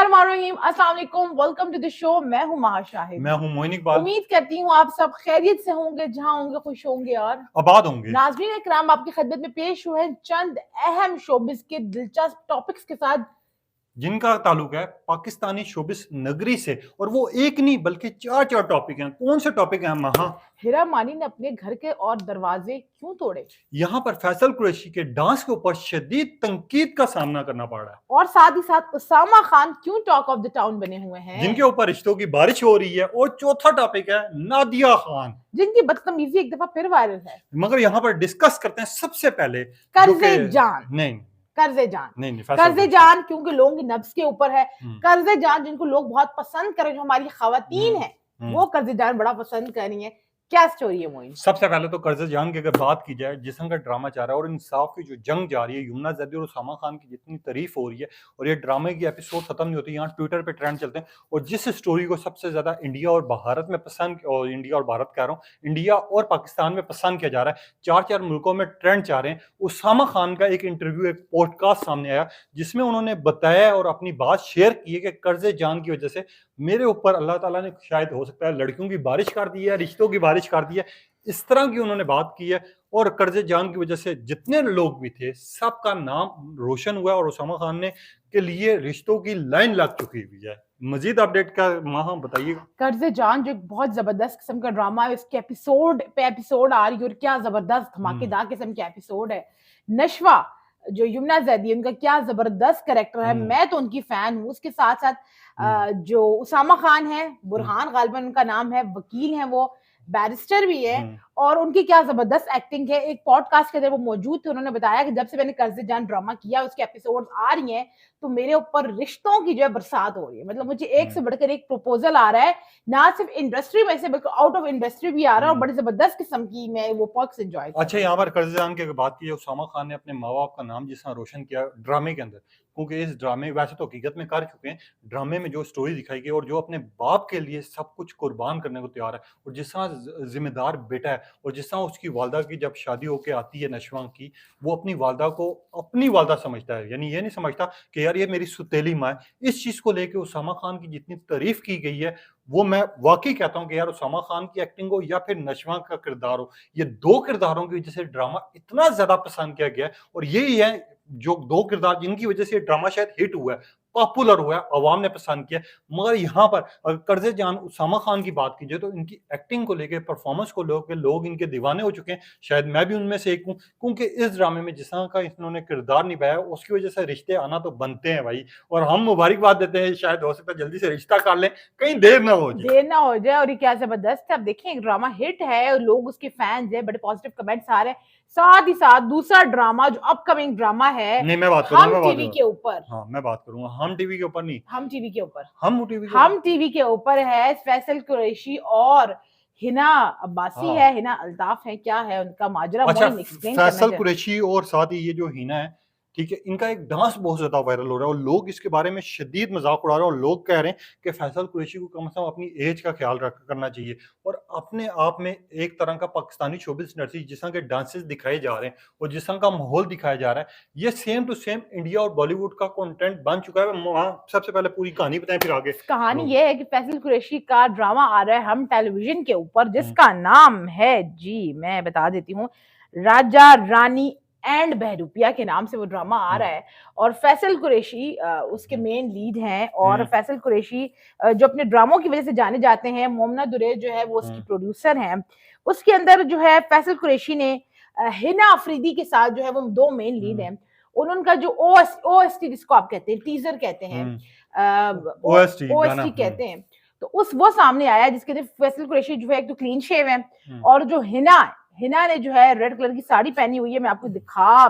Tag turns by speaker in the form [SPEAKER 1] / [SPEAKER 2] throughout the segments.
[SPEAKER 1] बिस्मिल्लाहिर्रहमानिर्रहीम, अस्सलाम वालेकुम, वेलकम टू द शो। मैं हूँ माहा शाहिद।
[SPEAKER 2] मैं हूँ मोइन इकबाल।
[SPEAKER 1] उम्मीद करती हूँ आप सब खैरियत से होंगे, जहाँ होंगे खुश होंगे और
[SPEAKER 2] आबाद होंगे।
[SPEAKER 1] नाज़रीन इकराम, आपकी खिदमत में पेश हुए हैं चंद अहम शोबिस के दिलचस्प टॉपिक्स के साथ,
[SPEAKER 2] जिनका ताल्लुक है पाकिस्तानी शोबिस नगरी से, और वो एक नहीं बल्कि चार टॉपिक हैं। कौन से टॉपिक हैं महा?
[SPEAKER 1] हिरा मानी ने अपने घर के और दरवाजे क्यों तोड़े,
[SPEAKER 2] यहाँ पर फैसल कुरैशी के डांस के ऊपर शदीद तनकीद का सामना करना पड़ रहा है,
[SPEAKER 1] और साथ ही साथ उसामा खान क्यों टॉक ऑफ द टाउन बने हुए हैं,
[SPEAKER 2] जिनके ऊपर रिश्तों की बारिश हो रही है। और चौथा टॉपिक है नादिया खान,
[SPEAKER 1] जिनकी बदतमीजी एक दफा फिर वायरल है।
[SPEAKER 2] मगर यहाँ पर डिस्कस करते हैं सबसे पहले
[SPEAKER 1] कर्जे जान।
[SPEAKER 2] नहीं
[SPEAKER 1] कर्जे जान
[SPEAKER 2] नहीं
[SPEAKER 1] कर्जे जान क्योंकि लोगों की नब्ज के ऊपर है। कर्जे जान जिनको लोग बहुत पसंद करें, जो हमारी खवातीन है वो कर्जे जान बड़ा पसंद कर रही है। क्या स्टोरी है मोइन? सबसे
[SPEAKER 2] पहले तो कर्जे जान की अगर बात की जाए, जिस का ड्रामा चाह रहा है और इंसाफ की जो जंग जा रही है, यमुना जैदी और उसामा खान की जितनी तारीफ हो रही है, और ये ड्रामे की एपिसोड खत्म नहीं होती, यहाँ ट्विटर पे ट्रेंड चलते हैं। और जिस स्टोरी को सबसे ज्यादा इंडिया और भारत में पसंद, और इंडिया और भारत कह रहा हूँ, इंडिया और पाकिस्तान में पसंद किया जा रहा है, चार मुल्कों में ट्रेंड चाह रहे हैं। उसामा खान का एक इंटरव्यू, एक पॉडकास्ट सामने आया, जिसमें उन्होंने बताया और अपनी बात शेयर की है कि कर्जे जान की वजह से मेरे ऊपर अल्लाह ताला ने शायद हो सकता है लड़कियों की बारिश कर दी है, रिश्तों की बारिश कर दी है। इस तरह की उन्होंने बात की है, और कर्जे जान की वजह से जितने लोग भी थे सबका नाम रोशन हुआ, और उसामा खान ने के लिए रिश्तों की लाइन लग चुकी हुई है। मजीद अपडेट का माह बताइएगा।
[SPEAKER 1] कर्जे जान जो एक बहुत जबरदस्त किस्म का ड्रामा है, इसके एपिसोड पे एपिसोड आ रही है, और क्या जबरदस्त धमाकेदार किस्म के एपिसोड है। नशवा जो यमुना जैदी, उनका क्या जबरदस्त कैरेक्टर है, मैं तो उनकी फैन हूँ। उसके साथ साथ जो उसामा खान है, बुरहान गालिबन उनका नाम है, वकील हैं, वो बैरिस्टर भी है, और उनकी क्या जबरदस्त एक्टिंग है। एक पॉडकास्ट के अंदर वो मौजूद थे, उन्होंने बताया कि जब से मैंने कर्जे जान ड्रामा किया, उसके एपिसोड आ रही हैं, तो मेरे ऊपर रिश्तों की जो है बरसात हो रही है। मतलब मुझे एक से बढ़कर एक प्रपोजल आ रहा है, ना सिर्फ इंडस्ट्री में से बल्कि आउट ऑफ इंडस्ट्री भी आ रहा है, और बड़ी जबरदस्त किस्म की मैं वो पर्क्स एंजॉय।
[SPEAKER 2] अच्छा, यहाँ पर कर्जे जान की बात की, उसामा खान ने अपने माँ बाप का नाम जिस तरह रोशन किया ड्रामे के अंदर, क्योंकि इस ड्रामे वैसे तो हकीकत में कर चुके हैं, ड्रामे में जो स्टोरी दिखाई गई और जो अपने बाप के लिए सब कुछ कुर्बान करने को तैयार है, और जिस तरह जिम्मेदार बेटा है, और जिस तरह उसकी वालदा की जब शादी होके आती है नशवा की, वो अपनी वालदा को अपनी वालदा समझता है, यानी ये नहीं समझता कि यार ये मेरी सुतेली माँ है। इस चीज को लेकर उसामा खान की जितनी तारीफ की गई है, वो मैं वाकई कहता हूँ कि यार उसामा खान की एक्टिंग हो या फिर नशवा का किरदार हो, ये दो किरदारों की वजह से ड्रामा इतना ज्यादा पसंद किया गया है। और यही है जो दो किरदार जिनकी वजह से ड्रामा शायद हिट हुआ है, पॉपुलर हुआ है, अवाम ने पसंद किया। मगर यहाँ पर अगर कर्जे जान उसामा खान की बात कीजिए, तो इनकी एक्टिंग को लेकर, परफॉर्मेंस को लेकर लोग इनके दीवाने हो चुके हैं। शायद मैं भी उनमें से एक हूँ, क्योंकि इस ड्रामे में जिस तरह का इन्होंने किरदार निभाया, उसकी वजह से रिश्ते आना तो बनते हैं भाई, और हम मुबारकबाद देते हैं। शायद हो सकता है जल्दी से रिश्ता कर लें, कहीं देर ना हो
[SPEAKER 1] जाए। और ये क्या जबरदस्त है। अब देखिए, ड्रामा हिट है, लोग उसके फैंस हैं, बड़े पॉजिटिव कमेंट्स आ रहे हैं। साथ ही साथ दूसरा ड्रामा जो अपकमिंग ड्रामा है,
[SPEAKER 2] नहीं मैं बात
[SPEAKER 1] हम टीवी के ऊपर,
[SPEAKER 2] हाँ मैं बात करूंगा हम टीवी के ऊपर नहीं,
[SPEAKER 1] हम टीवी के ऊपर,
[SPEAKER 2] हम
[SPEAKER 1] टीवी के ऊपर है। फैसल कुरैशी और हिना अब्बासी है, हिना अल्ताफ है, क्या है उनका माजरा?
[SPEAKER 2] अच्छा, फैसल कुरैशी और साथ ही ये जो हिना है, ठीक है, इनका एक डांस बहुत ज्यादा वायरल हो रहा है, और लोग इसके बारे में शदीद मजाक उड़ा रहे हैं, और लोग कह रहे हैं कि फैसल कुरैशी को कम से कम अपनी एज का ख्याल करना चाहिए, और अपने आप में एक तरह का पाकिस्तानी शोबिस इंडस्ट्री जिस तरह के डांसेस दिखाए जा रहे हैं और जिस तरह का माहौल दिखाया जा रहा है, ये सेम टू सेम इंडिया और बॉलीवुड का कंटेंट बन चुका है। सबसे पहले पूरी कहानी बताएं, फिर आगे।
[SPEAKER 1] कहानी ये है कि फैसल कुरैशी का ड्रामा आ रहा है हम टेलीविजन के ऊपर, जिसका नाम है, जी मैं बता देती हूँ, राजा रानी एंड बहरूपिया के नाम से वो ड्रामा आ रहा है। और फैसल कुरैशी उसके मेन लीड हैं, और फैसल कुरैशी जो अपने ड्रामों की वजह से जाने जाते हैं, मोमना दुरे जो है वो उसकी प्रोड्यूसर हैं। उसके अंदर जो है फैसल कुरैशी ने हिना अफरीदी के साथ जो है वो दो मेन लीड हैं। उनका जो ओएसटी जिसको आप कहते हैं, टीजर कहते हैं, ओएसटी कहते हैं, तो उस वो सामने आया, जिसके अंदर फैसल कुरैशी जो है एक तो क्लीन शेव है, और जो हिना ने जो है रेड कलर की साड़ी पहनी हुई है, मैं आपको दिखा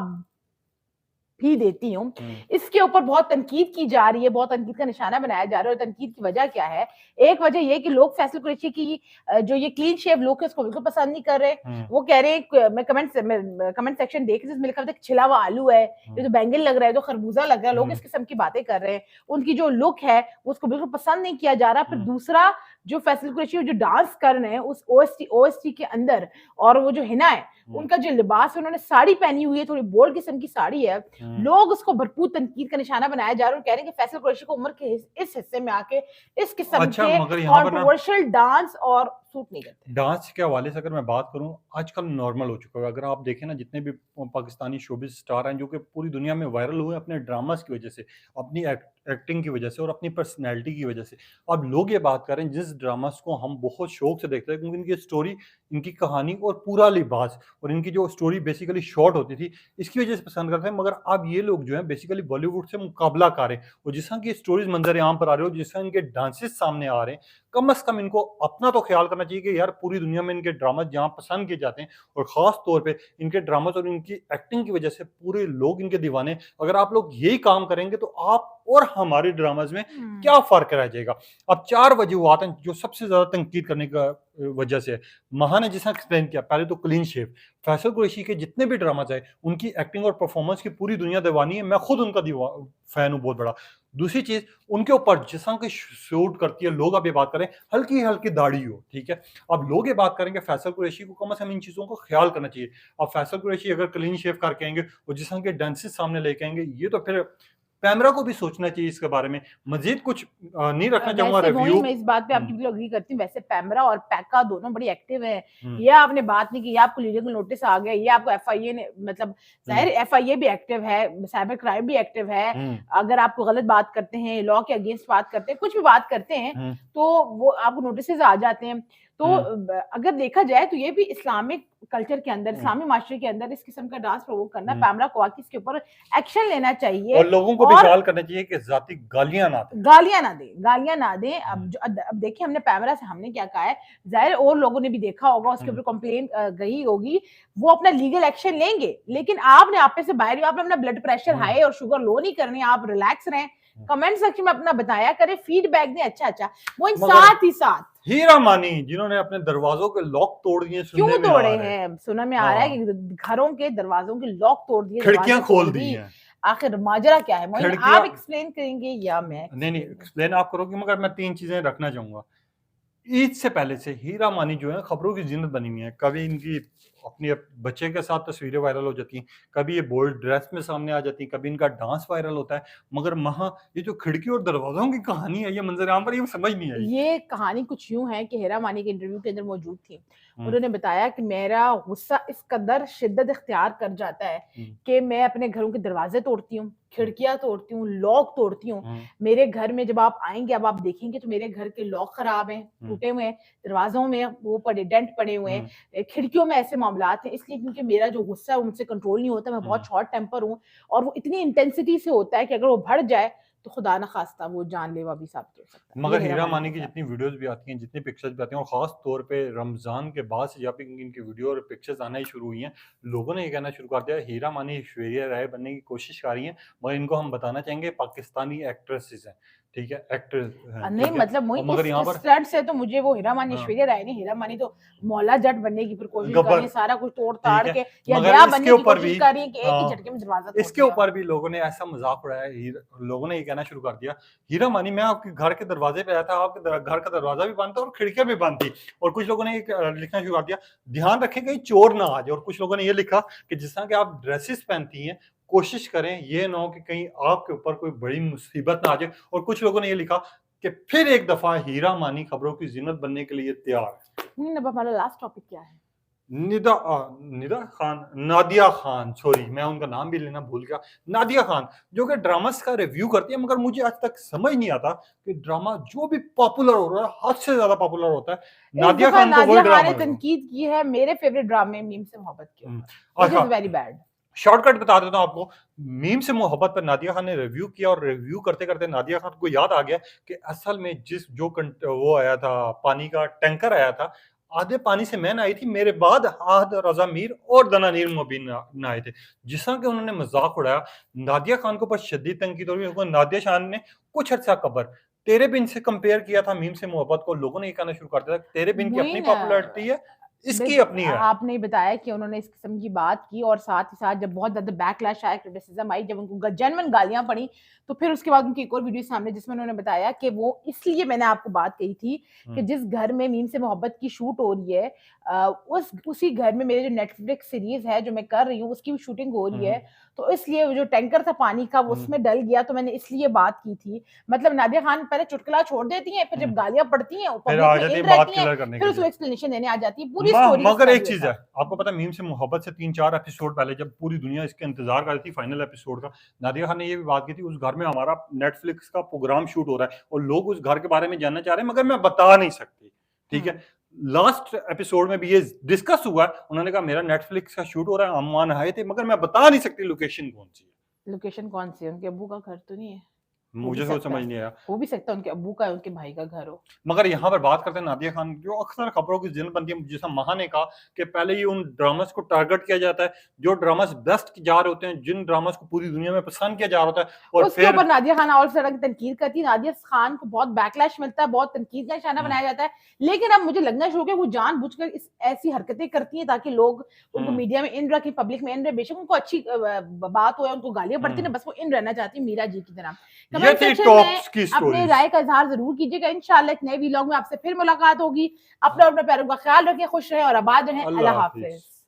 [SPEAKER 1] भी देती हूँ। इसके ऊपर बहुत तनकीद की जा रही है, बहुत तनकीद का निशाना बनाया जा रहा है। और तनकीद की वजह क्या है? एक वजह ये कि लोग फैसल कुरैशी की जो ये क्लीन शेव लुक है उसको बिल्कुल पसंद नहीं कर रहे। वो कह रहे हैं, मैं कमेंट सेक्शन देख रही, मेरे ख्याल से छिला हुआ आलू है, ये तो बैंगन लग रहा है, तो खरबूजा लग रहा है, लोग इस किस्म की बातें कर रहे हैं। उनकी जो लुक है उसको बिल्कुल पसंद नहीं किया जा रहा। फिर दूसरा जो फैसल कुरैशी जो डांस कर रहे हैं उस ओएसटी के अंदर, और वो जो हिना है उनका जो लिबास है, उन्होंने साड़ी पहनी हुई है, थोड़ी बोल्ड किस्म की साड़ी है, लोग उसको भरपूर तनकीद का निशाना बनाया जा रहा है और कह रहे हैं कि फैसल कुरैशी को उम्र के इस हिस्से में आके इस किस्म
[SPEAKER 2] अच्छा,
[SPEAKER 1] के
[SPEAKER 2] मगर यहाँ पर ना
[SPEAKER 1] कंट्रोवर्शियल डांस और सूट नहीं करते।
[SPEAKER 2] डांस के हवाले से अगर मैं बात करूं, आजकल नॉर्मल हो चुका है। अगर आप देखें ना, जितने भी पाकिस्तानी शोबिज स्टार हैं जो कि पूरी दुनिया में वायरल हुए अपने ड्रामास की वजह से, अपनी एक्टिंग की वजह से और अपनी पर्सनैलिटी की वजह से, अब लोग ये बात करें जिस ड्रामास को हम बहुत शौक से देखते हैं क्योंकि इनकी स्टोरी, इनकी कहानी और पूरा लिबास और इनकी जो स्टोरी बेसिकली शॉर्ट होती थी, इसकी वजह से पसंद करते हैं। मगर अब ये लोग जो है बेसिकली बॉलीवुड से मुकाबला कर रहे हैं और जिस तरह की स्टोरीज मंजर आम पर आ रहे हो, जिस तरह इनके डांसेस सामने आ रहे हैं, कम से कम इनको अपना तो ख्याल करना चाहिए कि यार पूरी दुनिया में इनके ड्रामा जहाँ पसंद किए जाते हैं और ख़ास तौर पे इनके ड्रामास और इनकी एक्टिंग की वजह से पूरे लोग इनके दीवाने। अगर आप लोग यही काम करेंगे तो आप और हमारे ड्रामास में क्या फ़र्क रह जाएगा। अब 4 वजूहात हैं जो सबसे ज़्यादा तनकीद करने का वजह से है। महा ने जिस एक्सप्लेन किया, पहले तो क्लीन शेव, फैसल कुरैशी के जितने भी ड्रामास आए उनकी एक्टिंग और परफॉर्मेंस की पूरी दुनिया दीवानी है। मैं खुद उनका फैन हूँ बहुत बड़ा। दूसरी चीज, उनके ऊपर जिस तरह की शूट करती है, लोग अब ये बात करें हल्की हल्की दाढ़ी हो, ठीक है। अब लोग ये बात करेंगे फैसल कुरैशी को कम से कम इन चीजों का ख्याल करना चाहिए। अब फैसल कुरैशी अगर क्लीन शेव करके आएंगे और जिस तरह के डांसेस सामने लेके आएंगे, ये तो फिर कैमरा को भी सोचना चाहिए इसके बारे में। मजीद कुछ नहीं रखना चाहूंगा
[SPEAKER 1] वैसे
[SPEAKER 2] रिव्यू।
[SPEAKER 1] मैं इस बात पे आपकी बिल्कुल एग्री करती हूँ। वैसे पैमरा और पैका दोनों बड़ी एक्टिव हैं।
[SPEAKER 2] हम्म,
[SPEAKER 1] ये आपने बात नहीं की, ये आपको लीगल नोटिस आ गया, ये आपको एफआईए ने मतलब जाहिर एफआईए भी एक्टिव है, साइबर क्राइम भी एक्टिव है।
[SPEAKER 2] हम्म,
[SPEAKER 1] अगर आपको गलत बात करते हैं, लॉ के अगेंस्ट बात करते हैं, कुछ भी बात करते हैं,
[SPEAKER 2] हम्म,
[SPEAKER 1] तो वो आपको नोटिस आ जाते हैं। तो
[SPEAKER 2] हम्म,
[SPEAKER 1] अगर देखा जाए तो ये भी इस्लामिक कल्चर के अंदर,
[SPEAKER 2] हम्म,
[SPEAKER 1] इस्लामी माशरे के अंदर इस किस्म का डांस प्रोवोक करना,
[SPEAKER 2] हम्म।
[SPEAKER 1] पैमरा कवाकी इसके ऊपर एक्शन लेना चाहिए
[SPEAKER 2] और लोगों को भी
[SPEAKER 1] और
[SPEAKER 2] ख्याल करना चाहिए कि जाती गालियां ना दें।
[SPEAKER 1] गालियाँ ना दें, गालियाँ ना दें।
[SPEAKER 2] हम्म,
[SPEAKER 1] अब देखिए हमने पैमरा से हमने क्या कहा है, ज़ाहिर और लोगों ने भी देखा होगा, उसके
[SPEAKER 2] हम्म,
[SPEAKER 1] ऊपर कंप्लेंट गई होगी, वो अपना लीगल एक्शन लेंगे। लेकिन आपने आपे से बाहर, आपने अपना ब्लड प्रेशर
[SPEAKER 2] हम्म,
[SPEAKER 1] हाई और शुगर लो नहीं करनी, आप रिलैक्स रहें,
[SPEAKER 2] हम्म।
[SPEAKER 1] कमेंट सेक्शन में अपना बताया करें, फीडबैक दें अच्छा। वो इन
[SPEAKER 2] मगर
[SPEAKER 1] साथ ही साथ
[SPEAKER 2] हीरा मानी जिन्होंने अपने दरवाजों के लॉक तोड़ दिए, सुनने
[SPEAKER 1] क्यों
[SPEAKER 2] में
[SPEAKER 1] तोड़े
[SPEAKER 2] आ रहा है।
[SPEAKER 1] हैं? सुनने में आ रहा है
[SPEAKER 2] हाँ,
[SPEAKER 1] कि घरों के दरवाजों के लॉक तोड़ दिए,
[SPEAKER 2] खिड़कियां
[SPEAKER 1] दरवाजे
[SPEAKER 2] खोल
[SPEAKER 1] तोड़
[SPEAKER 2] दी
[SPEAKER 1] दी।
[SPEAKER 2] हैं।
[SPEAKER 1] आखिर माजरा क्या है? मोइन
[SPEAKER 2] खिड़कियां
[SPEAKER 1] आप एक्सप्लेन करेंगे या मैं
[SPEAKER 2] नहीं नहीं,
[SPEAKER 1] एक्सप्लेन करूं?
[SPEAKER 2] एक्सप्लेन आप करोगे, मगर मैं 3 चीजें रखना चाहूंगा। ईद से पहले से हीरा मानी जो है खबरों की जिन्नत बनी हुई है। कभी इनकी अपनी बच्चे के साथ तस्वीरें वायरल हो जाती हैं, कभी ये बोल्ड ड्रेस में सामने आ जाती हैं, कभी इनका डांस वायरल होता है। मगर महा ये जो खिड़की और दरवाजों की कहानी है, ये मंजर आम पर ये समझ नहीं आई।
[SPEAKER 1] ये कहानी कुछ यूँ है कि हेरा मानी के इंटरव्यू के अंदर मौजूद थी।
[SPEAKER 2] हम्म,
[SPEAKER 1] उन्होंने बताया कि मेरा गुस्सा इस कदर शिद्दत इख्तियार कर जाता है
[SPEAKER 2] हम्म,
[SPEAKER 1] कि मैं अपने घरों के दरवाजे तोड़ती हूँ, खिड़कियाँ तोड़ती हूँ, लॉक तोड़ती हूँ।
[SPEAKER 2] हम्म,
[SPEAKER 1] मेरे घर में जब आप आएँगे, अब आप देखेंगे तो मेरे घर के लॉक खराब हैं,
[SPEAKER 2] हम्म,
[SPEAKER 1] टूटे हुए हैं, दरवाज़ों में वो पड़े डेंट पड़े हुए
[SPEAKER 2] हम्म,
[SPEAKER 1] हैं, खिड़कियों में ऐसे मामलात हैं। इसलिए क्योंकि मेरा जो गुस्सा है वो मुझसे कंट्रोल नहीं होता, मैं
[SPEAKER 2] हम्म।
[SPEAKER 1] बहुत शॉर्ट टेम्पर हूँ और वो इतनी इंटेंसिटी से होता है कि अगर वो बढ़ जाए तो खुदा ना खास्ता वो जानलेवा भी साबित हो सकता है। ये
[SPEAKER 2] मगर
[SPEAKER 1] हेरा
[SPEAKER 2] हीरा
[SPEAKER 1] मानी
[SPEAKER 2] मानी
[SPEAKER 1] के
[SPEAKER 2] की
[SPEAKER 1] साथ।
[SPEAKER 2] जितनी वीडियोस भी आती हैं, जितनी पिक्चर्स भी आती हैं, और ख़ास तौर पे रमज़ान के बाद से जब भी इनकी वीडियो और पिक्चर्स आना ही शुरू हुई हैं, लोगों ने ये कहना शुरू कर दिया हीरा मानी ऐश्वर्या राय बनने की कोशिश कर रही हैं। मगर इनको हम बताना चाहेंगे पाकिस्तानी एक्ट्रेसेस हैं, ठीक है? एक्टर्स हैं,
[SPEAKER 1] नहीं
[SPEAKER 2] ठीक है?
[SPEAKER 1] मतलब वही
[SPEAKER 2] और मगर यहाँ
[SPEAKER 1] इस
[SPEAKER 2] पर
[SPEAKER 1] स्टंट से तो मुझे वो हीरा मानी
[SPEAKER 2] हाँ,
[SPEAKER 1] ऐश्वर्या राय नहीं, हीरा मानी तो मौला जट बनने की फिर कोशिश कर रही
[SPEAKER 2] गब्बर,
[SPEAKER 1] है, सारा कुछ तोड़-ताड़
[SPEAKER 2] ठीक है?
[SPEAKER 1] के, या
[SPEAKER 2] मगर
[SPEAKER 1] दया
[SPEAKER 2] इसके
[SPEAKER 1] बनने की
[SPEAKER 2] ऊपर
[SPEAKER 1] कोशिश
[SPEAKER 2] भी
[SPEAKER 1] कर रही है कि एक ही
[SPEAKER 2] हाँ,
[SPEAKER 1] झटके में दरवाज़ा तोड़
[SPEAKER 2] इसके
[SPEAKER 1] दिया।
[SPEAKER 2] ऊपर भी लोगों ने ऐसा मज़ाक उड़ाया। लोगों ने ये कहना शुरू कर दिया, हीरा मानी मैं आपके घर के दरवाजे पे आया था, आपके घर का दरवाज़ा भी बंद था और खिड़कियाँ भी बंद थी। और कुछ लोगों ने एक लिखना शुरू कर दिया, ध्यान रखें कहीं चोर ना आ जाए। और कुछ लोगों ने ये लिखा कि जिस तरह के आप ड्रेसेस पहनती हैं, कोशिश करें ये ना हो कि कहीं आपके ऊपर कोई बड़ी मुसीबत ना आ जाए। और कुछ लोगों ने ये लिखा कि फिर एक दफ़ा हीरा मानी खबरों की ज़ीनत बनने के लिए तैयार है।
[SPEAKER 1] अब हमारा लास्ट टॉपिक क्या है?
[SPEAKER 2] निदा खान, नादिया खान, सॉरी मैं उनका नाम भी लेना भूल गया। नादिया खान जो कि ड्रामास का रिव्यू करती है, मगर मुझे आज तक समझ नहीं आता कि ड्रामा जो भी पॉपुलर हो रहा है, हद से ज़्यादा पॉपुलर होता है।
[SPEAKER 1] इस
[SPEAKER 2] नादिया
[SPEAKER 1] दफ़ा
[SPEAKER 2] खान को
[SPEAKER 1] नादिया
[SPEAKER 2] वर्ल्ड
[SPEAKER 1] खान ने
[SPEAKER 2] ड्रामा
[SPEAKER 1] तनकीद की है मेरे फेवरेट ड्रामे मीम से मोहब्बत के
[SPEAKER 2] हुँ,
[SPEAKER 1] ऊपर, व्हिच
[SPEAKER 2] अच्छा
[SPEAKER 1] इज़ वेरी बैड।
[SPEAKER 2] शॉर्टकट बता देता हूँ आपको। मीम से मोहब्बत पर नादिया खान ने रिव्यू किया और रिव्यू करते-करते नादिया खान को याद आ गया कि असल में वो आया था, पानी का टैंकर आया था, आधे पानी से मैं नहाई थी, मेरे बाद आहद रज़ा मीर और दनानीर मुबीन नहाए थे। जिस तरह के उन्होंने मज़ाक उड़ाया, नादिया खान के ऊपर शदीद तनकीद हो रही है। नादिया खान ने कुछ अर्सा कबल तेरे बिन से कंपेयर किया था मीम से मोहब्बत को। लोगों ने ये कहना शुरू कर दिया था, तेरे बिन की अपनी
[SPEAKER 1] मोइन
[SPEAKER 2] पॉपुलैरिटी है, इसकी अपनी है।
[SPEAKER 1] आपने बताया कि उन्होंने इस किस्म की बात की और साथ ही साथ जब बहुत ज़्यादा बैकलैश आया, क्रिटिसिज्म आई, जब उनको जेन्युइन गालियाँ पड़ी, तो फिर उसके बाद उनकी एक और वीडियो सामने जिसमें उन्होंने बताया कि वो इसलिए मैंने आपको बात कही थी कि
[SPEAKER 2] हुँ,
[SPEAKER 1] जिस घर में मीम से मोहब्बत की शूट हो रही है उसी घर में मेरे जो नेटफ्लिक्स सीरीज़ है जो मैं कर रही हूँ उसकी भी शूटिंग हो
[SPEAKER 2] हुँ,
[SPEAKER 1] रही
[SPEAKER 2] हुँ,
[SPEAKER 1] है। तो इसलिए वो जो टैंकर था पानी का वो
[SPEAKER 2] हुँ,
[SPEAKER 1] उसमें डल गया तो मैंने इसलिए बात की थी। मतलब नादिया खान पहले चुटकुला छोड़ देती हैं, फिर
[SPEAKER 2] हुँ।
[SPEAKER 1] जब गालियाँ पड़ती हैं, वो
[SPEAKER 2] फिर
[SPEAKER 1] पब्लिक
[SPEAKER 2] आ
[SPEAKER 1] में
[SPEAKER 2] जाती है
[SPEAKER 1] इन
[SPEAKER 2] बात
[SPEAKER 1] रहती हैं,
[SPEAKER 2] क्लियर करने
[SPEAKER 1] फिर
[SPEAKER 2] के
[SPEAKER 1] उसको
[SPEAKER 2] लिए।
[SPEAKER 1] एक्सप्लेनेशन देने आ जाती है। पूरी स्टोरी का
[SPEAKER 2] मगर
[SPEAKER 1] इसका
[SPEAKER 2] एक
[SPEAKER 1] भी
[SPEAKER 2] चीज़
[SPEAKER 1] था।
[SPEAKER 2] है, आपको पता है मीम से मोहब्बत से 3-4 एपिसोड पहले जब पूरी दुनिया इसके इंतज़ार कर रही थी फाइनल एपिसोड का, नादिया खान ने ये भी बात की थी उस घर में हमारा नेटफ्लिक्स का प्रोग्राम शूट हो रहा है और लोग उस घर के बारे में जानना चाह रहे हैं मगर मैं बता नहीं सकती, ठीक है?
[SPEAKER 1] हुँ।
[SPEAKER 2] लास्ट एपिसोड में भी ये डिस्कस हुआ है, उन्होंने कहा मेरा नेटफ्लिक्स का शूट हो रहा है, हम वहाँ आए थे मगर मैं बता नहीं सकती लोकेशन कौन-सी है।
[SPEAKER 1] लोकेशन कौन-सी है? उनके अब्बू का घर तो नहीं है? हो भी
[SPEAKER 2] मुझे तो
[SPEAKER 1] सकता
[SPEAKER 2] समझ
[SPEAKER 1] है।
[SPEAKER 2] नहीं आया।
[SPEAKER 1] हो भी सकता है उनके अब्बू का, उनके भाई का घर हो।
[SPEAKER 2] मगर यहाँ पर बात करते हैं नादिया खान की, जो अक्सर खबरों की जिन बनती है, जैसा महा ने कहा कि पहले ही उन ड्रामास को टारगेट किया जाता है, जो ड्रामास बेस्ट जा रहे होते हैं, जिन ड्रामास को पूरी दुनिया में पसंद किया जा रहा होता है और
[SPEAKER 1] उसके
[SPEAKER 2] फिर
[SPEAKER 1] ऊपर नादिया खान और सड़क तनकीद करती है। नादिया खान को बहुत बैकलैश मिलता है, बहुत तनकीद का निशाना
[SPEAKER 2] हुँ,
[SPEAKER 1] बनाया जाता है। लेकिन अब मुझे लगना शुरू हो गया वो जानबूझकर इस ऐसी हरकतें करती हैं ताकि लोग उनको
[SPEAKER 2] हुँ,
[SPEAKER 1] मीडिया में इन रखें, पब्लिक में इन रहे। बेशक उनको अच्छी बात हो या उनको गालियाँ पड़ती हैं ना,
[SPEAKER 2] हुँ।
[SPEAKER 1] बस वो इन रहना चाहती हैं मीरा जी की तरह।
[SPEAKER 2] ये
[SPEAKER 1] कमेंट
[SPEAKER 2] थी
[SPEAKER 1] सेक्शन में
[SPEAKER 2] टॉप्स की
[SPEAKER 1] अपने
[SPEAKER 2] स्टोरीज़।
[SPEAKER 1] राय का इज़हार ज़रूर कीजिएगा। इंशाअल्लाह एक नए व्लॉग में आपसे फिर मुलाकात होगी। अपना और अपने प्यारों का ख्याल रखें, खुश रहें और आबाद रहें।
[SPEAKER 2] अल्लाह
[SPEAKER 1] अल्लाह
[SPEAKER 2] हाफ़िज़।
[SPEAKER 1] हाफ़िज़।